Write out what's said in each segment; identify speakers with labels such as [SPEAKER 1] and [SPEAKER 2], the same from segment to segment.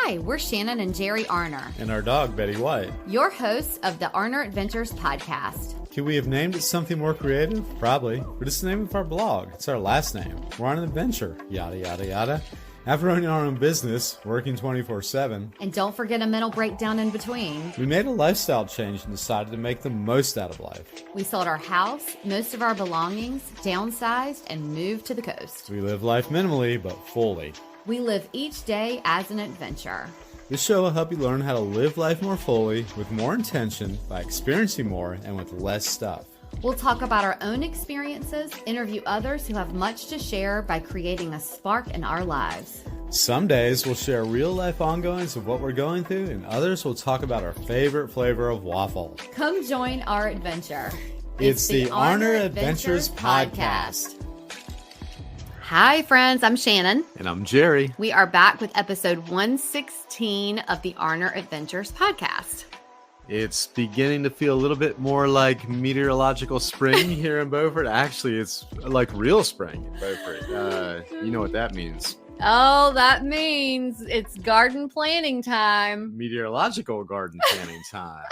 [SPEAKER 1] Hi, we're Shannon and Jerry Arner.
[SPEAKER 2] And our dog, Betty White.
[SPEAKER 1] Your hosts of the Arner Adventures podcast.
[SPEAKER 2] Could we have named it something more creative? Probably. But it's the name of our blog. It's our last name. We're on an adventure. Yada, yada, yada. After owning our own business, working 24/7.
[SPEAKER 1] And don't forget a mental breakdown in between.
[SPEAKER 2] We made a lifestyle change and decided to make the most out of life.
[SPEAKER 1] We sold our house, most of our belongings, downsized, and moved to the coast.
[SPEAKER 2] We live life minimally, but fully.
[SPEAKER 1] We live each day as an adventure.
[SPEAKER 2] This show will help you learn how to live life more fully, with more intention, by experiencing more, and with less stuff.
[SPEAKER 1] We'll talk about our own experiences, interview others who have much to share by creating a spark in our lives.
[SPEAKER 2] Some days we'll share real life ongoings of what we're going through, and others will talk about our favorite flavor of waffle.
[SPEAKER 1] Come join our adventure.
[SPEAKER 2] It's the Arner Adventures Podcast.
[SPEAKER 1] Hi, friends. I'm Shannon.
[SPEAKER 2] And I'm Jerry.
[SPEAKER 1] We are back with episode 116 of the Arner Adventures Podcast.
[SPEAKER 2] It's beginning to feel a little bit more like meteorological spring here in Beaufort. Actually, it's like real spring in Beaufort. You know what that means.
[SPEAKER 1] Oh, that means it's garden planting time.
[SPEAKER 2] Meteorological garden planting time.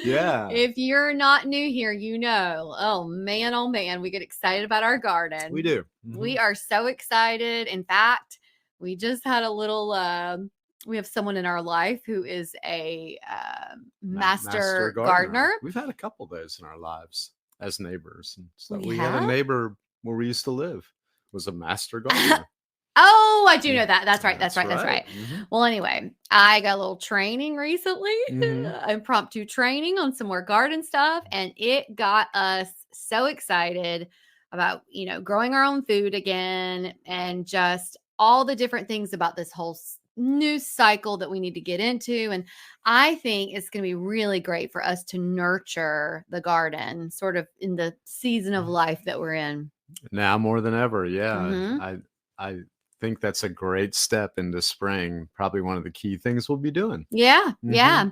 [SPEAKER 2] Yeah.
[SPEAKER 1] If you're not new here, you know. Oh man, we get excited about our garden.
[SPEAKER 2] We do. Mm-hmm.
[SPEAKER 1] We are so excited. In fact, we just had a little we have someone in our life who is a master gardener.
[SPEAKER 2] We've had a couple of those in our lives as neighbors. And so
[SPEAKER 1] We
[SPEAKER 2] we had
[SPEAKER 1] have?
[SPEAKER 2] a neighbor where we used to live was a master gardener.
[SPEAKER 1] Oh, I do know that. That's right. That's right.
[SPEAKER 2] Mm-hmm.
[SPEAKER 1] Well, anyway, I got a little training recently, impromptu training on some more garden stuff, and it got us so excited about, growing our own food again and just all the different things about this whole new cycle that we need to get into. And I think it's going to be really great for us to nurture the garden sort of in the season of life that we're in.
[SPEAKER 2] Now more than ever. Yeah.
[SPEAKER 1] Mhm.
[SPEAKER 2] I think that's a great step into spring. Probably one of the key things we'll be doing.
[SPEAKER 1] Yeah.
[SPEAKER 2] Mhm.
[SPEAKER 1] Yeah.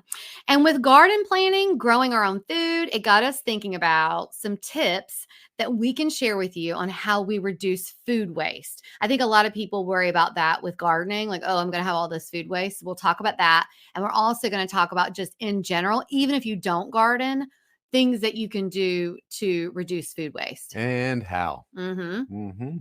[SPEAKER 1] And with garden planting, growing our own food, it got us thinking about some tips that we can share with you on how we reduce food waste. I think a lot of people worry about that with gardening, like, oh, I'm going to have all this food waste. We'll talk about that. And we're also going to talk about just in general, even if you don't garden, things that you can do to reduce food waste.
[SPEAKER 2] And how.
[SPEAKER 1] Mm-hmm.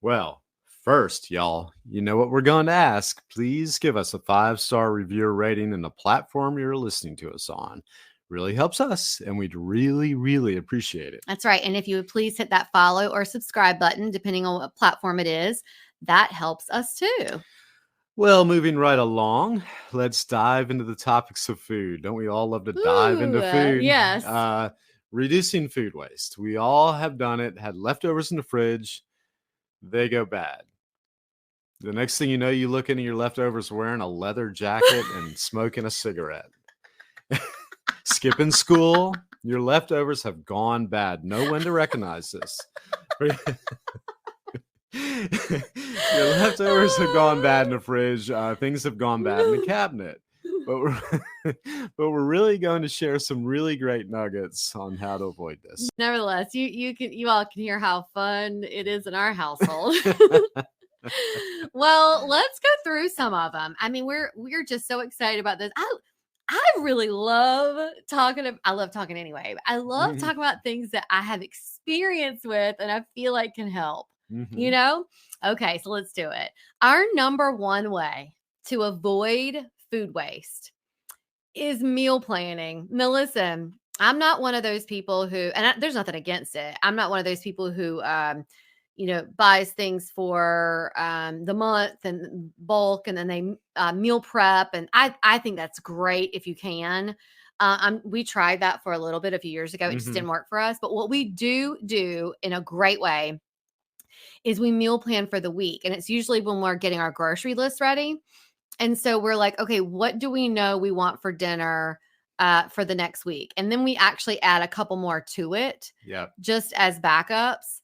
[SPEAKER 2] Well, first, y'all, you know what we're going to ask. Please give us a 5-star review or rating in the platform you're listening to us on. Really helps us, and we'd really, really appreciate it.
[SPEAKER 1] That's right. And if you would please hit that follow or subscribe button, depending on what platform it is, that helps us too.
[SPEAKER 2] Well, moving right along, let's dive into the topics of food. Don't we all love to dive into food?
[SPEAKER 1] Yes.
[SPEAKER 2] Reducing food waste. We all have done it, had leftovers in the fridge. They go bad. The next thing you know, you look into your leftovers wearing a leather jacket and smoking a cigarette. Skipping school, your leftovers have gone bad. Know when to recognize this. Your leftovers have gone bad in the fridge. Things have gone bad in the cabinet. But we're really going to share some really great nuggets on how to avoid this.
[SPEAKER 1] Nevertheless, you all can hear how fun it is in our household. Well, let's go through some of them. I mean, we're just so excited about this. I really love talking. I love talking anyway. I love talking about things that I have experience with and I feel like can help.
[SPEAKER 2] Mhm.
[SPEAKER 1] Okay, so let's do it. Our number one way to avoid food waste is meal planning. Now, listen, I'm not one of those people who, and there's nothing against it. I'm not one of those people who, buys things for the month and bulk, and then they meal prep. And I think that's great if you can. We tried that for a little bit a few years ago. It just didn't work for us. But what we do in a great way is we meal plan for the week. And it's usually when we're getting our grocery list ready. And so we're like, okay, what do we know we want for dinner for the next week? And then we actually add a couple more to it, just as backups.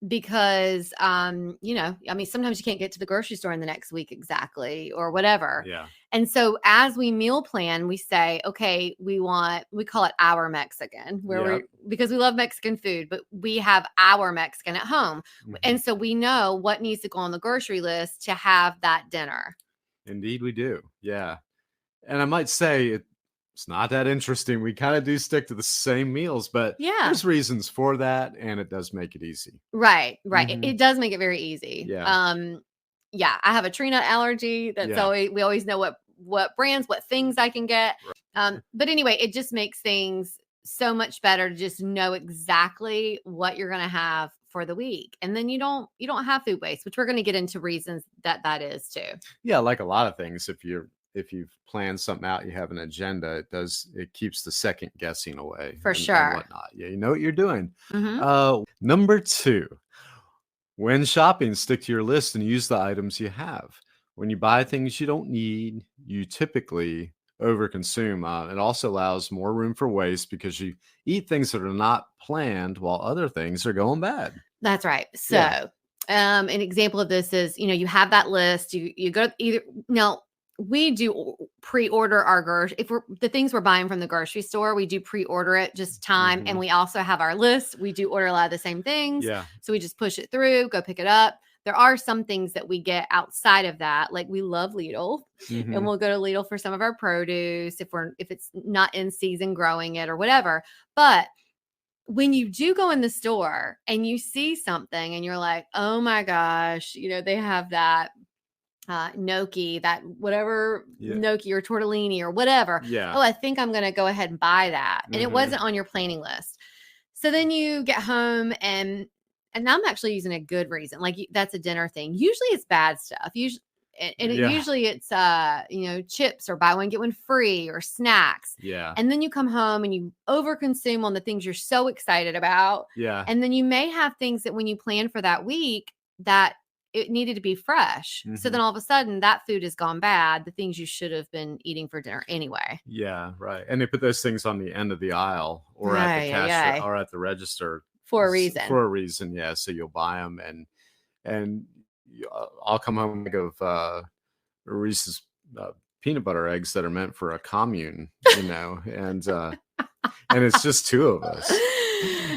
[SPEAKER 1] Because, sometimes you can't get to the grocery store in the next week exactly or whatever.
[SPEAKER 2] Yeah.
[SPEAKER 1] And so as we meal plan, we say, okay, we call it our Mexican because we love Mexican food, but we have our Mexican at home. And so we know what needs to go on the grocery list to have that dinner.
[SPEAKER 2] Indeed, we do. Yeah. And I might say it's not that interesting. We kind of do stick to the same meals, but
[SPEAKER 1] Yeah.
[SPEAKER 2] there's reasons for that, and it does make it easy.
[SPEAKER 1] Right. It,
[SPEAKER 2] Mhm.
[SPEAKER 1] it does make it very easy.
[SPEAKER 2] Yeah.
[SPEAKER 1] Yeah, I have a tree nut allergy. That's
[SPEAKER 2] Yeah.
[SPEAKER 1] always we always know what brands, what things I can get. But anyway, it just makes things so much better to just know exactly what you're going to have for the week, and then you don't have food waste, which we're going to get into reasons that is too.
[SPEAKER 2] Yeah, like a lot of things, if you've planned something out, you have an agenda, it keeps the second guessing away
[SPEAKER 1] For
[SPEAKER 2] and
[SPEAKER 1] sure.
[SPEAKER 2] whatnot. Yeah, you know what you're doing.
[SPEAKER 1] Mhm.
[SPEAKER 2] Number 2, when shopping, stick to your list and use the items you have. When you buy things you don't need, you typically overconsume. It also allows more room for waste because you eat things that are not planned while other things are going bad.
[SPEAKER 1] That's right. So,
[SPEAKER 2] Yeah.
[SPEAKER 1] an example of this is, you have that list. You go either now. We do pre-order our if we're the things we're buying from the grocery store, we do pre-order it just time, and
[SPEAKER 2] Mhm.
[SPEAKER 1] we also have our list. We do order a lot of the same things,
[SPEAKER 2] Yeah.
[SPEAKER 1] so we just push it through, go pick it up. There are some things that we get outside of that, like we love Lidl, and
[SPEAKER 2] Mhm.
[SPEAKER 1] we'll go to Lidl for some of our produce if it's not in season, growing it or whatever. But when you do go in the store and you see something and you're like, oh my gosh, they have that gnocchi, that whatever
[SPEAKER 2] Yeah.
[SPEAKER 1] gnocchi or tortellini or whatever.
[SPEAKER 2] Yeah.
[SPEAKER 1] Oh, I think I'm going to go ahead and buy that. And it
[SPEAKER 2] Mhm.
[SPEAKER 1] wasn't on your planning list. So then you get home and I'm actually using a good reason. Like that's a dinner thing. Usually it's bad stuff.
[SPEAKER 2] Yeah.
[SPEAKER 1] Usually it's chips or buy one get one free or snacks.
[SPEAKER 2] Yeah.
[SPEAKER 1] And then you come home and you overconsume on the things you're so excited about.
[SPEAKER 2] Yeah.
[SPEAKER 1] And then you may have things that when you plan for that week that it needed to be fresh. So
[SPEAKER 2] Mhm.
[SPEAKER 1] then all of a sudden that food has gone bad, the things you should have been eating for dinner anyway.
[SPEAKER 2] Yeah, right. And they put those things on the end of the aisle or at the
[SPEAKER 1] Ay,
[SPEAKER 2] cash
[SPEAKER 1] ay, ay.
[SPEAKER 2] or at the register
[SPEAKER 1] For a reason.
[SPEAKER 2] For a reason, yeah. So you'll buy them, and I'll come home and think of Reese's peanut butter eggs that are meant for a commune, and it's just 2 of us.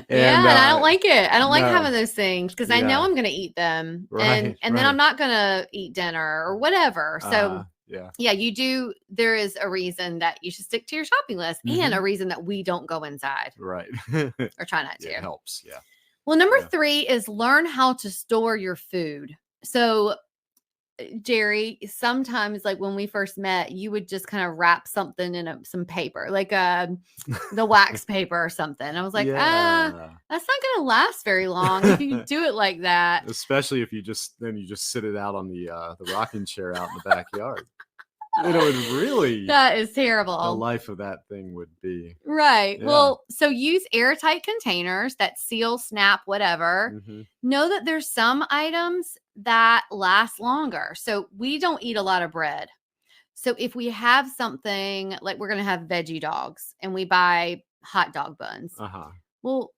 [SPEAKER 1] And I don't like it. I don't like
[SPEAKER 2] no.
[SPEAKER 1] having those things because I know
[SPEAKER 2] Yeah.
[SPEAKER 1] I'm going to eat them,
[SPEAKER 2] Right,
[SPEAKER 1] and then I'm not going to eat dinner or whatever. So
[SPEAKER 2] yeah,
[SPEAKER 1] you do. There is a reason that you should stick to your shopping list, and a reason that we don't go inside,
[SPEAKER 2] right.
[SPEAKER 1] or try not to.
[SPEAKER 2] It helps, yeah.
[SPEAKER 1] Well, number 3 is learn how to store your food. So, Jerry, sometimes like when we first met, you would just kind of wrap something in some paper, like the wax paper or something. I was like, that's not going to last very long if you do it like that.
[SPEAKER 2] Especially if you just sit it out on the rocking chair out in the backyard. It really
[SPEAKER 1] that is terrible.
[SPEAKER 2] The life of that thing would be
[SPEAKER 1] right.
[SPEAKER 2] Yeah.
[SPEAKER 1] Well, so use airtight containers that seal, snap, whatever. Know that there's some items that last longer. So we don't eat a lot of bread. So if we have something like we're going to have veggie dogs and we buy hot dog buns, well,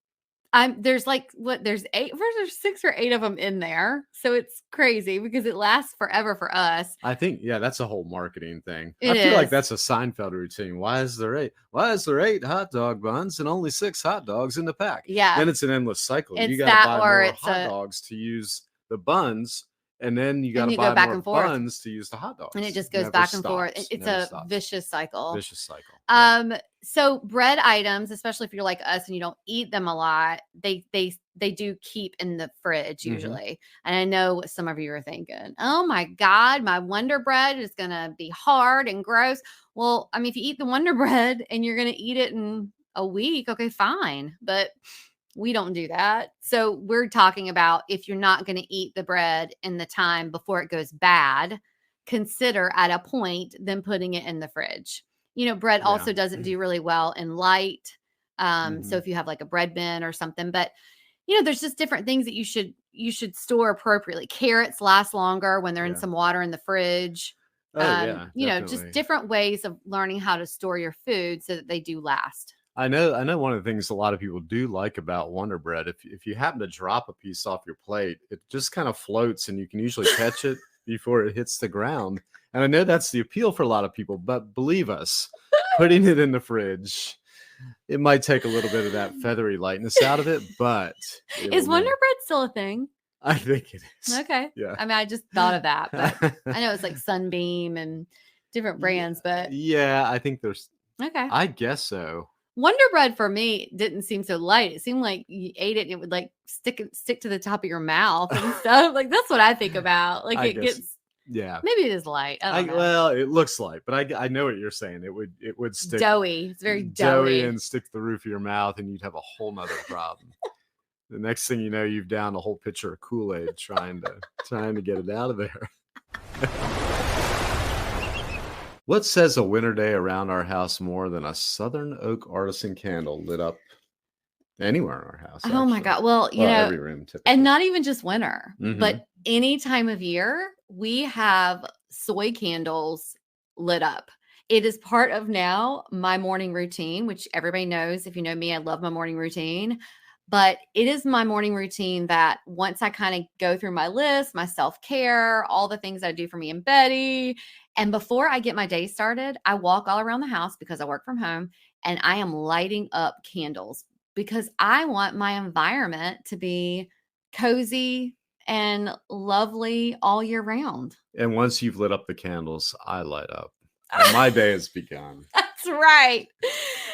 [SPEAKER 1] there's there's 6 or 8 of them in there. So it's crazy because it lasts forever for us.
[SPEAKER 2] I think, that's a whole marketing thing.
[SPEAKER 1] I
[SPEAKER 2] feel like that's a Seinfeld routine. Why is there 8 hot dog buns and only 6 hot dogs in the pack?
[SPEAKER 1] Yeah.
[SPEAKER 2] Then it's an endless cycle.
[SPEAKER 1] It's
[SPEAKER 2] you got to buy more
[SPEAKER 1] hot
[SPEAKER 2] dogs to use the buns. And then you got to
[SPEAKER 1] go
[SPEAKER 2] buy
[SPEAKER 1] back
[SPEAKER 2] more
[SPEAKER 1] and forth.
[SPEAKER 2] buns to use the hot dogs.
[SPEAKER 1] And it just goes back and forth. It's a vicious cycle.
[SPEAKER 2] Yeah.
[SPEAKER 1] So bread items, especially if you're like us and you don't eat them a lot, they do keep in the fridge usually. And I know what some of you are thinking, oh my God, my Wonder Bread is going to be hard and gross. Well, I mean, if you eat the Wonder Bread and you're going to eat it in a week, okay, fine. But we don't do that. So we're talking about if you're not going to eat the bread in the time before it goes bad, consider at a point then putting it in the fridge. Bread also doesn't do really well in light. So if you have like a bread bin or something, but there's just different things that you should store appropriately. Carrots last longer when they're in some water in the fridge. Just different ways of learning how to store your food so that they do last.
[SPEAKER 2] I know one of the things a lot of people do like about Wonder Bread, if you happen to drop a piece off your plate, it just kind of floats and you can usually catch it before it hits the ground. And I know that's the appeal for a lot of people, but believe us, putting it in the fridge, it might take a little bit of that feathery lightness out of it, but
[SPEAKER 1] is Wonder Bread still a thing?
[SPEAKER 2] I think it is.
[SPEAKER 1] Okay.
[SPEAKER 2] Yeah.
[SPEAKER 1] I mean, I just thought of that, but I know it's like Sunbeam and different brands, but
[SPEAKER 2] Yeah, I think there's.
[SPEAKER 1] okay.
[SPEAKER 2] I guess so.
[SPEAKER 1] Wonder Bread for me didn't seem so light. It seemed like you ate it and it would like stick to the top of your mouth and stuff. Like that's what I think about. Like
[SPEAKER 2] I
[SPEAKER 1] it
[SPEAKER 2] guess,
[SPEAKER 1] gets
[SPEAKER 2] yeah.
[SPEAKER 1] maybe it is light. I don't know.
[SPEAKER 2] Well, it looks like, but I know what you're saying. It would stick
[SPEAKER 1] Doughy. It's very
[SPEAKER 2] doughy
[SPEAKER 1] doughy.
[SPEAKER 2] and stick to the roof of your mouth, and you'd have a whole nother problem. The next thing you know, you've downed a whole pitcher of Kool-Aid trying to get it out of there. What says a winter day around our house more than a Southern Oak Artisan candle lit up anywhere in our house?
[SPEAKER 1] Oh my
[SPEAKER 2] actually?
[SPEAKER 1] God. Well, you know,
[SPEAKER 2] every room typically.
[SPEAKER 1] and not even just winter,
[SPEAKER 2] Mhm.
[SPEAKER 1] but any time of year, we have soy candles lit up. It is part of now my morning routine, which everybody knows. If you know me, I love my morning routine. But it is my morning routine that once I kind of go through my list, my self-care, all the things I do for me and Betty, and before I get my day started, I walk all around the house because I work from home and I am lighting up candles because I want my environment to be cozy and lovely all year round.
[SPEAKER 2] And once you've lit up the candles, I light up. And my day has begun.
[SPEAKER 1] That's right.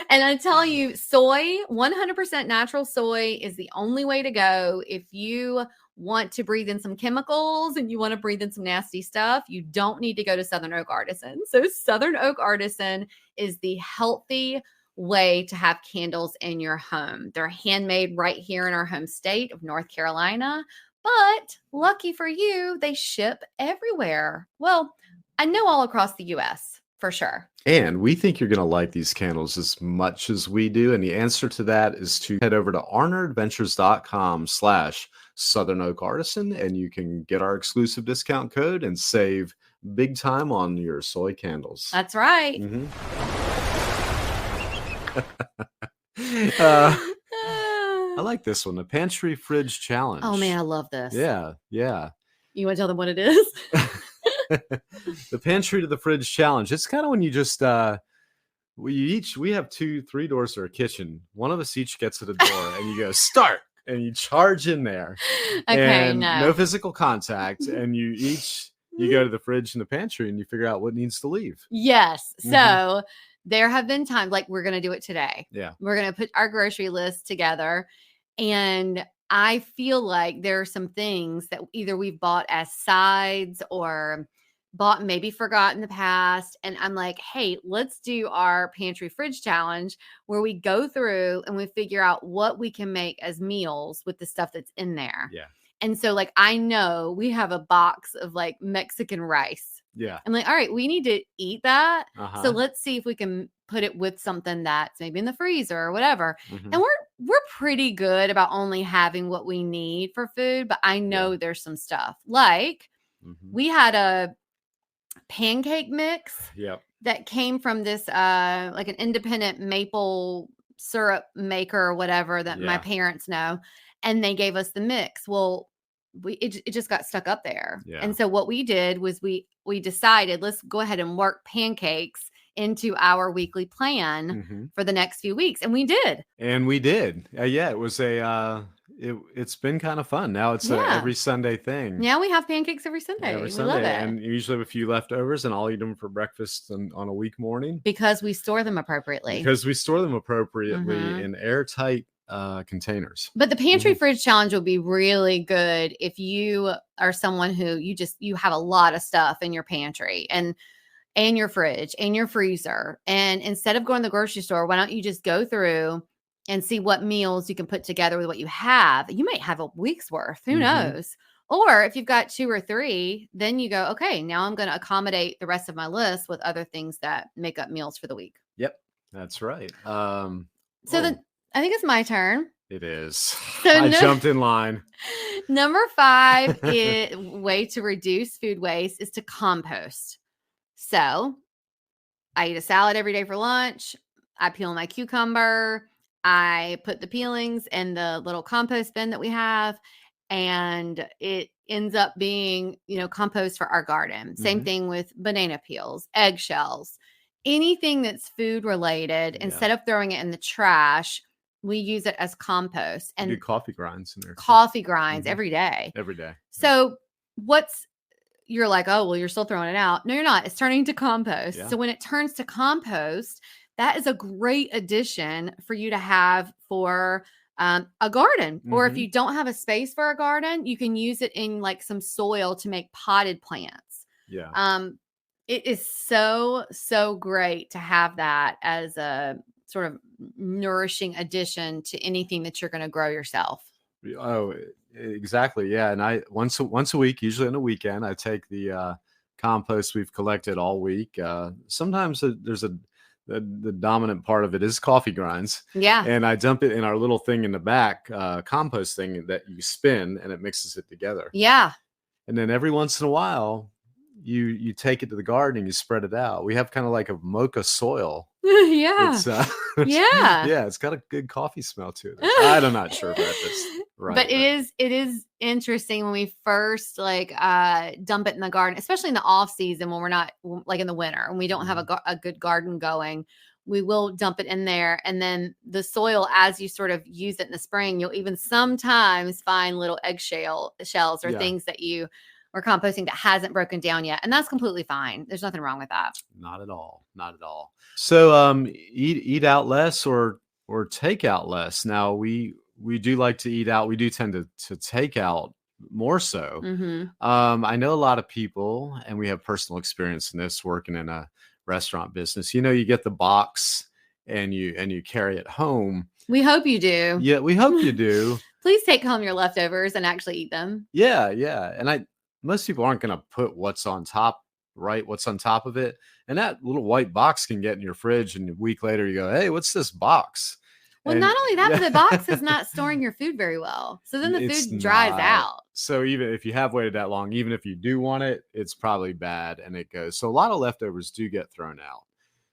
[SPEAKER 1] And I tell you, soy, 100% natural soy is the only way to go. If you want to breathe in some chemicals and you want to breathe in some nasty stuff, you don't need to go to Southern Oak Artisan. So Southern Oak Artisan is the healthy way to have candles in your home. They're handmade right here in our home state of North Carolina. But lucky for you, they ship everywhere. Well, I know all across the US for sure.
[SPEAKER 2] And we think you're going to like these candles as much as we do. And the answer to that is to head over to arneradventures.com/Southern Oak Artisan, and you can get our exclusive discount code and save big time on your soy candles.
[SPEAKER 1] That's right.
[SPEAKER 2] Mhm. I like this one, the Pantry Fridge Challenge.
[SPEAKER 1] Oh man, I love this.
[SPEAKER 2] Yeah, yeah.
[SPEAKER 1] You want to tell them what it is?
[SPEAKER 2] The Pantry to the Fridge Challenge. It's kind of when you just we have 2-3 doors to our kitchen. One of us each gets to the door and you go start and you charge in there.
[SPEAKER 1] Okay,
[SPEAKER 2] and
[SPEAKER 1] no.
[SPEAKER 2] no physical contact, and you go to the fridge and the pantry and you figure out what needs to leave.
[SPEAKER 1] Yes.
[SPEAKER 2] Mhm.
[SPEAKER 1] So there have been times like we're going to do it today.
[SPEAKER 2] Yeah.
[SPEAKER 1] We're going to put our grocery list together. And I feel like there are some things that either we've bought as sides or bought and maybe forgot in the past. And I'm like, hey, let's do our pantry fridge challenge where we go through and we figure out what we can make as meals with the stuff that's in there.
[SPEAKER 2] Yeah.
[SPEAKER 1] And so like, I know we have a box of like Mexican rice.
[SPEAKER 2] Yeah.
[SPEAKER 1] I'm like, all right, we need to eat that.
[SPEAKER 2] Uh-huh.
[SPEAKER 1] So let's see if we can put it with something that's maybe in the freezer or whatever.
[SPEAKER 2] Mhm.
[SPEAKER 1] And we're pretty good about only having what we need for food, but I know there's some stuff. Like
[SPEAKER 2] Mhm.
[SPEAKER 1] we had a pancake mix
[SPEAKER 2] Yep.
[SPEAKER 1] that came from this like an independent maple syrup maker or whatever that my
[SPEAKER 2] Yeah.
[SPEAKER 1] parents know, and they gave us the mix. Well, it just got stuck up there.
[SPEAKER 2] Yeah.
[SPEAKER 1] And so what we did was we decided let's go ahead and work pancakes into our weekly plan
[SPEAKER 2] Mhm.
[SPEAKER 1] for the next few weeks, and we did.
[SPEAKER 2] And we did. Yeah, it was it's been kind of fun. Now it's a
[SPEAKER 1] Yeah.
[SPEAKER 2] every Sunday thing.
[SPEAKER 1] Now we have pancakes every Sunday.
[SPEAKER 2] Every
[SPEAKER 1] We
[SPEAKER 2] Sunday,
[SPEAKER 1] love it
[SPEAKER 2] and usually have a few leftovers, and I'll eat them for breakfast on a week morning
[SPEAKER 1] because we store them appropriately.
[SPEAKER 2] because we store them appropriately
[SPEAKER 1] Mhm.
[SPEAKER 2] in airtight containers.
[SPEAKER 1] But the pantry
[SPEAKER 2] Mhm.
[SPEAKER 1] fridge challenge will be really good if you are someone who you have a lot of stuff in your pantry and your fridge and your freezer. And instead of going to the grocery store, why don't you just go through and see what meals you can put together with what you have? You might have a week's worth. Who
[SPEAKER 2] Mhm.
[SPEAKER 1] knows? Or if you've got 2 or 3, then you go, okay, now I'm going to accommodate the rest of my list with other things that make up meals for the week.
[SPEAKER 2] Yep, that's right.
[SPEAKER 1] So
[SPEAKER 2] oh,
[SPEAKER 1] I think it's my turn.
[SPEAKER 2] it is.
[SPEAKER 1] So
[SPEAKER 2] I
[SPEAKER 1] no-
[SPEAKER 2] jumped in line.
[SPEAKER 1] Number 5 is way to reduce food waste is to compost. So I eat a salad every day for lunch. I peel my cucumber. I put the peelings in the little compost bin that we have, and it ends up being, compost for our garden. Same
[SPEAKER 2] Mhm.
[SPEAKER 1] thing with banana peels, eggshells, anything that's food related.
[SPEAKER 2] Yeah.
[SPEAKER 1] Instead of throwing it in the trash, we use it as compost
[SPEAKER 2] You do
[SPEAKER 1] and
[SPEAKER 2] coffee grinds in there too.
[SPEAKER 1] coffee grinds
[SPEAKER 2] Mhm.
[SPEAKER 1] every day.
[SPEAKER 2] Every day. Yeah.
[SPEAKER 1] So you're like, oh, well, you're still throwing it out. No, you're not. It's turning to compost.
[SPEAKER 2] Yeah.
[SPEAKER 1] So when it turns to compost, that is a great addition for you to have for a garden. Or if
[SPEAKER 2] Mhm.
[SPEAKER 1] you don't have a space for a garden, you can use it in like some soil to make potted plants.
[SPEAKER 2] Yeah.
[SPEAKER 1] It is so, so great to have that as a sort of nourishing addition to anything that you're going to grow yourself.
[SPEAKER 2] Oh, exactly. Yeah. And I once a week, usually on a weekend, I take the compost we've collected all week. Sometimes there's the dominant part of it is coffee grinds,
[SPEAKER 1] Yeah.
[SPEAKER 2] and I dump it in our little thing in the back, compost thing that you spin, and it mixes it together.
[SPEAKER 1] Yeah.
[SPEAKER 2] And then every once in a while, you take it to the garden and you spread it out. We have kind of like a mocha soil.
[SPEAKER 1] Yeah.
[SPEAKER 2] It's
[SPEAKER 1] Yeah.
[SPEAKER 2] yeah, it's got a good coffee smell to it. I'm not sure if that's right.
[SPEAKER 1] But it is interesting when we first like dump it in the garden, especially in the off season when we're not like in the winter and we don't have a good garden going. We will dump it in there, and then the soil, as you sort of use it in the spring, you'll even sometimes find little shells or
[SPEAKER 2] Yeah.
[SPEAKER 1] things that you were composting that hasn't broken down yet, and that's completely fine. There's nothing wrong with that.
[SPEAKER 2] Not at all. Not at all. So eat out less or take out less. Now we do like to eat out. We do tend to take out more so.
[SPEAKER 1] Mm-hmm.
[SPEAKER 2] I know a lot of people, and we have personal experience in this working in a restaurant business. You know, you get the box and you carry it home.
[SPEAKER 1] We hope you do.
[SPEAKER 2] Yeah, we hope you do.
[SPEAKER 1] Please take home your leftovers and actually eat them.
[SPEAKER 2] Yeah, yeah. And most people aren't going to put what's on top, right? What's on top of it. And that little white box can get in your fridge, and a week later you go, hey, what's this box?
[SPEAKER 1] Well,
[SPEAKER 2] And
[SPEAKER 1] not only that,
[SPEAKER 2] yeah.
[SPEAKER 1] but the box is not storing your food very well. So then the
[SPEAKER 2] It's
[SPEAKER 1] food dries
[SPEAKER 2] not.
[SPEAKER 1] out.
[SPEAKER 2] So even if you have waited that long, even if you do want it, it's probably bad and it goes. So a lot of leftovers do get thrown out.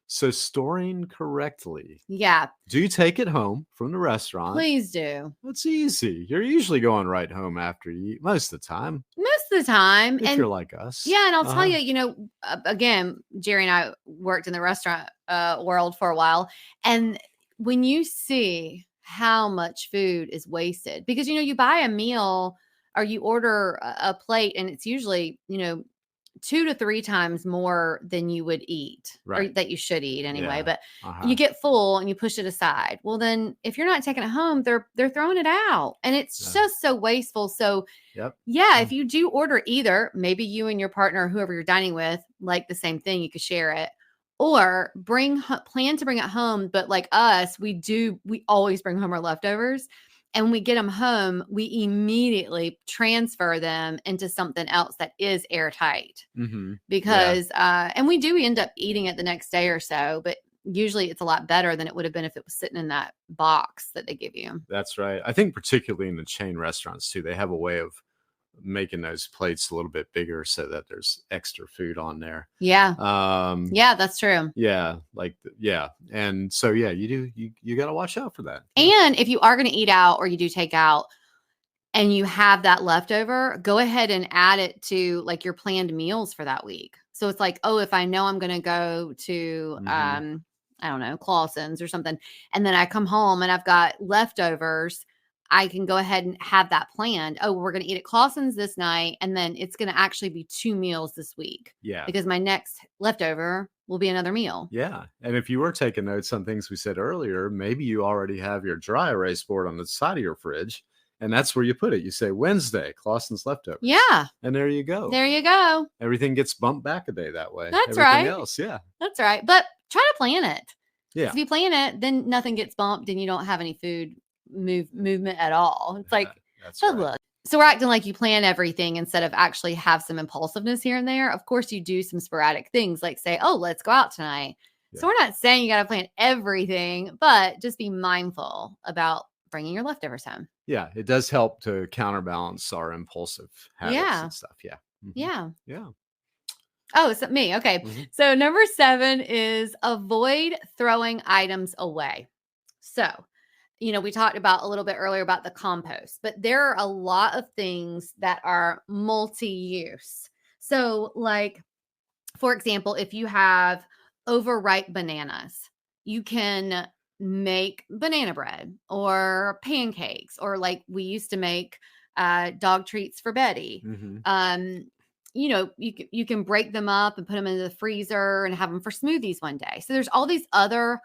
[SPEAKER 2] So storing correctly.
[SPEAKER 1] Yeah.
[SPEAKER 2] Do you take it home from the restaurant?
[SPEAKER 1] Please do.
[SPEAKER 2] It's easy. You're usually going right home after you eat most of the time.
[SPEAKER 1] Most of the time.
[SPEAKER 2] If you're like us.
[SPEAKER 1] Yeah. And I'll tell you, again, Jerry and I worked in the restaurant world for a while. And when you see how much food is wasted, because, you buy a meal or you order a plate and it's usually, 2 to 3 times more than you would eat, or
[SPEAKER 2] Right.
[SPEAKER 1] that you should eat anyway.
[SPEAKER 2] Yeah.
[SPEAKER 1] But you get full and you push it aside. Well, then if you're not taking it home, they're throwing it out, and it's
[SPEAKER 2] Yeah.
[SPEAKER 1] just so wasteful. So
[SPEAKER 2] Yep.
[SPEAKER 1] yeah, if you do order either, maybe you and your partner, whoever you're dining with, like the same thing, you could share it, or plan to bring it home. But like us, we always bring home our leftovers. And when we get them home, we immediately transfer them into something else that is airtight,
[SPEAKER 2] Mm-hmm.
[SPEAKER 1] because, and we do end up eating it the next day or so, but usually it's a lot better than it would have been if it was sitting in that box that they give you.
[SPEAKER 2] That's right. I think particularly in the chain restaurants too, they have a way of making those plates a little bit bigger so that there's extra food on there.
[SPEAKER 1] Yeah.
[SPEAKER 2] Um,
[SPEAKER 1] Yeah, that's true.
[SPEAKER 2] yeah, and so yeah, you got to watch out for that.
[SPEAKER 1] And if you are going to eat out or you do take out and you have that leftover, go ahead and add it to like your planned meals for that week. So it's like, oh, if I know I'm going to go to,
[SPEAKER 2] Mhm.
[SPEAKER 1] I don't know, Clausen's or something, and then I come home and I've got leftovers, I can go ahead and have that planned. Oh, we're going to eat at Clausen's this night, and then it's going to actually be 2 meals this week,
[SPEAKER 2] Yeah.
[SPEAKER 1] because my next leftover will be another meal.
[SPEAKER 2] Yeah. And if you were taking notes on things we said earlier, maybe you already have your dry erase board on the side of your fridge, and that's where you put it. You say Wednesday, Clausen's leftovers.
[SPEAKER 1] Yeah.
[SPEAKER 2] And there you go.
[SPEAKER 1] There you go.
[SPEAKER 2] Everything gets bumped back a day that way.
[SPEAKER 1] That's
[SPEAKER 2] Everything
[SPEAKER 1] right.
[SPEAKER 2] else, yeah.
[SPEAKER 1] That's right. But try to plan it.
[SPEAKER 2] Yeah.
[SPEAKER 1] If you plan it, then nothing gets bumped and you don't have any food movement at all. It's like,
[SPEAKER 2] That's
[SPEAKER 1] but
[SPEAKER 2] right.
[SPEAKER 1] look, so we're acting like you plan everything instead of actually have some impulsiveness here and there. Of course, you do some sporadic things like say, oh, let's go out tonight.
[SPEAKER 2] Yeah.
[SPEAKER 1] So we're not saying you got to plan everything, but just be mindful about bringing your leftovers home.
[SPEAKER 2] Yeah, it does help to counterbalance our impulsive habits and stuff. Yeah. Mhm.
[SPEAKER 1] Yeah.
[SPEAKER 2] Yeah.
[SPEAKER 1] Oh, it's me. Okay.
[SPEAKER 2] Mhm.
[SPEAKER 1] So number 7 is avoid throwing items away. So, we talked about a little bit earlier about the compost, but there are a lot of things that are multi-use. So like, for example, if you have overripe bananas, you can make banana bread or pancakes, or like we used to make dog treats for Betty.
[SPEAKER 2] Mhm.
[SPEAKER 1] You know, you can break them up and put them in the freezer and have them for smoothies one day. So there's all these other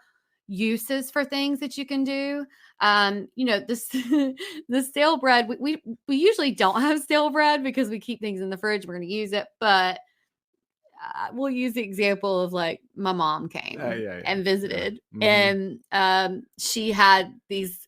[SPEAKER 1] uses for things that you can do. You know, this the stale bread, we usually don't have stale bread because we keep things in the fridge. We're going to use it, but we'll use the example of like my mom came
[SPEAKER 2] Yeah.
[SPEAKER 1] and visited,
[SPEAKER 2] Mhm.
[SPEAKER 1] and she had these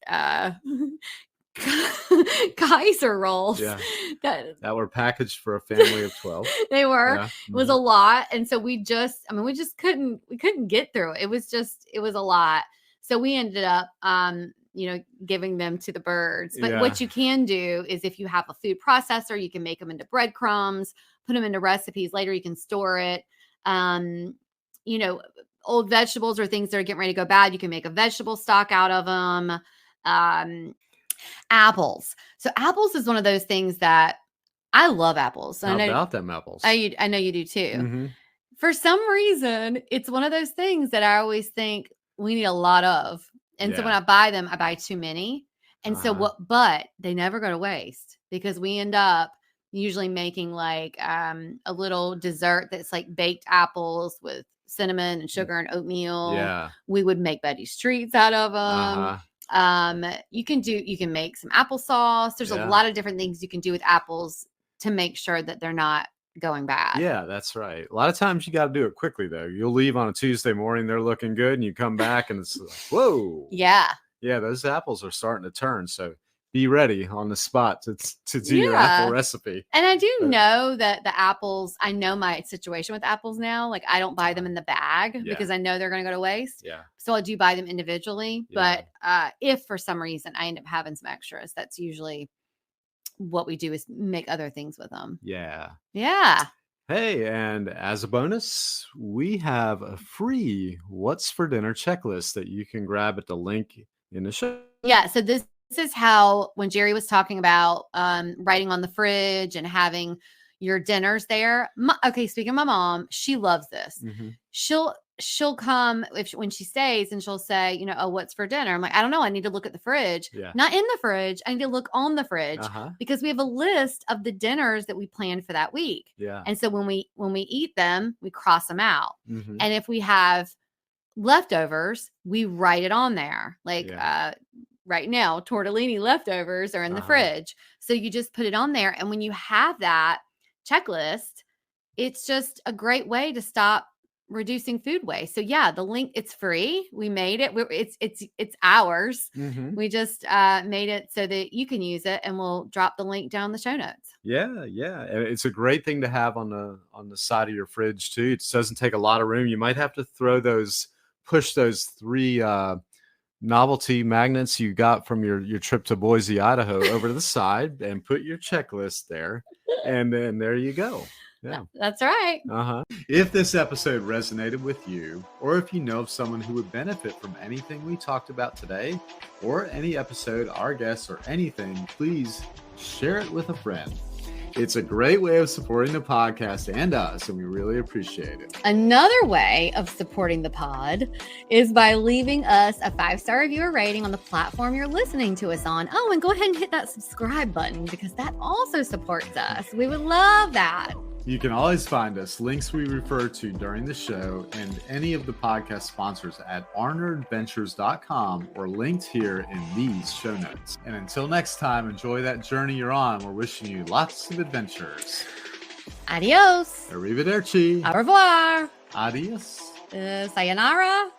[SPEAKER 1] Kaiser rolls
[SPEAKER 2] Yeah.
[SPEAKER 1] that
[SPEAKER 2] were packaged for a family of 12.
[SPEAKER 1] they were.
[SPEAKER 2] Yeah.
[SPEAKER 1] It was a lot, and so we just couldn't get through it. It was a lot. So we ended up you know, giving them to the birds. But
[SPEAKER 2] Yeah.
[SPEAKER 1] what you can do is, if you have a food processor, you can make them into breadcrumbs, put them into recipes. Later you can store it. You know, old vegetables or things that are getting ready to go bad, you can make a vegetable stock out of them. Apples. So apples is one of those things that I love apples.
[SPEAKER 2] How about them apples?
[SPEAKER 1] I know you do too.
[SPEAKER 2] Mhm.
[SPEAKER 1] For some reason, it's one of those things that I always think we need a lot of. And so when
[SPEAKER 2] Yeah.
[SPEAKER 1] I buy them, I buy too many. And so
[SPEAKER 2] Uh-huh.
[SPEAKER 1] but they never go to waste, because we end up usually making like a little dessert that's like baked apples with cinnamon and sugar and oatmeal.
[SPEAKER 2] Yeah.
[SPEAKER 1] We would make Betty's treats out of them.
[SPEAKER 2] Uh-huh.
[SPEAKER 1] You can make some applesauce. There's a
[SPEAKER 2] Yeah.
[SPEAKER 1] lot of different things you can do with apples to make sure that they're not going bad.
[SPEAKER 2] Yeah, that's right. A lot of times you got to do it quickly, though. You'll leave on a Tuesday morning, they're looking good, and you come back and it's like, whoa.
[SPEAKER 1] Yeah.
[SPEAKER 2] Yeah, those apples are starting to turn. So be ready on the spot to do your apple recipe.
[SPEAKER 1] And I do
[SPEAKER 2] But-
[SPEAKER 1] know that the apples, I know my situation with apples now. Like, I don't buy them in the bag
[SPEAKER 2] Yeah.
[SPEAKER 1] because I know they're going to go to waste.
[SPEAKER 2] Yeah.
[SPEAKER 1] So I do buy them individually.
[SPEAKER 2] Yeah.
[SPEAKER 1] But if for some reason I end up having some extras, that's usually what we do, is make other things with them.
[SPEAKER 2] Yeah.
[SPEAKER 1] Yeah.
[SPEAKER 2] Hey, and as a bonus, we have a free What's for Dinner checklist that you can grab at the link in the show.
[SPEAKER 1] Yeah. So this is how, when Jerry was talking about writing on the fridge and having your dinners there. Okay, speaking of my mom, she loves this.
[SPEAKER 2] Mhm.
[SPEAKER 1] She'll come when she stays, and she'll say, you know, oh, what's for dinner? I'm like, I don't know. I need to look at the fridge.
[SPEAKER 2] Yeah.
[SPEAKER 1] Not in the fridge. I need to look on the fridge,
[SPEAKER 2] Uh-huh.
[SPEAKER 1] because we have a list of the dinners that we planned for that week.
[SPEAKER 2] Yeah.
[SPEAKER 1] And so when we eat them, we cross them out.
[SPEAKER 2] Mhm.
[SPEAKER 1] And if we have leftovers, we write it on there. Like right now, tortellini leftovers are in the fridge. So you just put it on there. And when you have that checklist, it's just a great way to stop reducing food waste. So yeah, the link, it's free. We made it. It's ours.
[SPEAKER 2] Mhm.
[SPEAKER 1] We just made it so that you can use it, and we'll drop the link down in the show notes.
[SPEAKER 2] Yeah. And it's a great thing to have on the side of your fridge too. It doesn't take a lot of room. You might have to push those 3 novelty magnets you got from your trip to Boise, Idaho over to the side, and put your checklist there. And then there you go. Yeah.
[SPEAKER 1] That's right.
[SPEAKER 2] If this episode resonated with you, or if you know of someone who would benefit from anything we talked about today, or any episode, our guests, or anything, please share it with a friend. It's a great way of supporting the podcast and us, and we really appreciate it.
[SPEAKER 1] Another way of supporting the pod is by leaving us a 5-star review or rating on the platform you're listening to us on. Oh, and go ahead and hit that subscribe button, because that also supports us. We would love that.
[SPEAKER 2] You can always find us, links we refer to during the show, and any of the podcast sponsors at arneradventures.com, or linked here in these show notes. And until next time, enjoy that journey you're on. We're wishing you lots of adventures.
[SPEAKER 1] Adios.
[SPEAKER 2] Arrivederci.
[SPEAKER 1] Au revoir.
[SPEAKER 2] Adios.
[SPEAKER 1] Sayonara.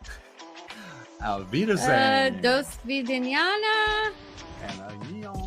[SPEAKER 2] Auf Wiedersehen.
[SPEAKER 1] Dos vidaniana.
[SPEAKER 2] And adios.